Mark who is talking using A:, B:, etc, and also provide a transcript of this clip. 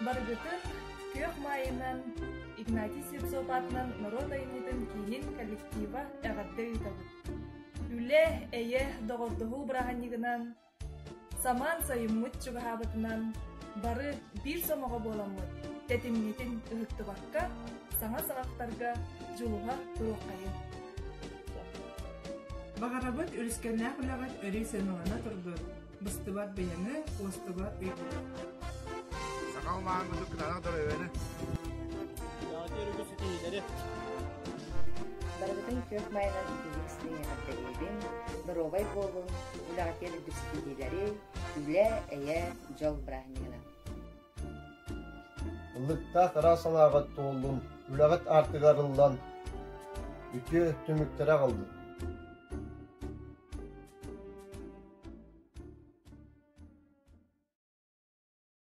A: баргытын кök майынан Игнатий Сивцов атынан народ айнытын кейин коллектива әғадды үйтабыт. Үле әйе доғырдығы бұрағанығынан, саман сайыммыт чүгіхабытынан бары бір сомаға боламыт. Тәтімнетін үхікті баққа, саңа-сағақтарға жолуға тұруқайын.
B: Бағарабыт үріскенне құлағат өрей сенуғана тұрды. Бұстыбат бейіні, остыбат бейіні.
C: Сақал маған бұзып күнана тұры өйені.
D: Барбытын кök майынан икигистің әмәттәгейдің бір обай болуын үлағатер дүстігейлері үлі әйе жол бірағынығына.
E: Ұлықта қарасалағат толдым, үлағат артығарылдан, үте түміктері қалды.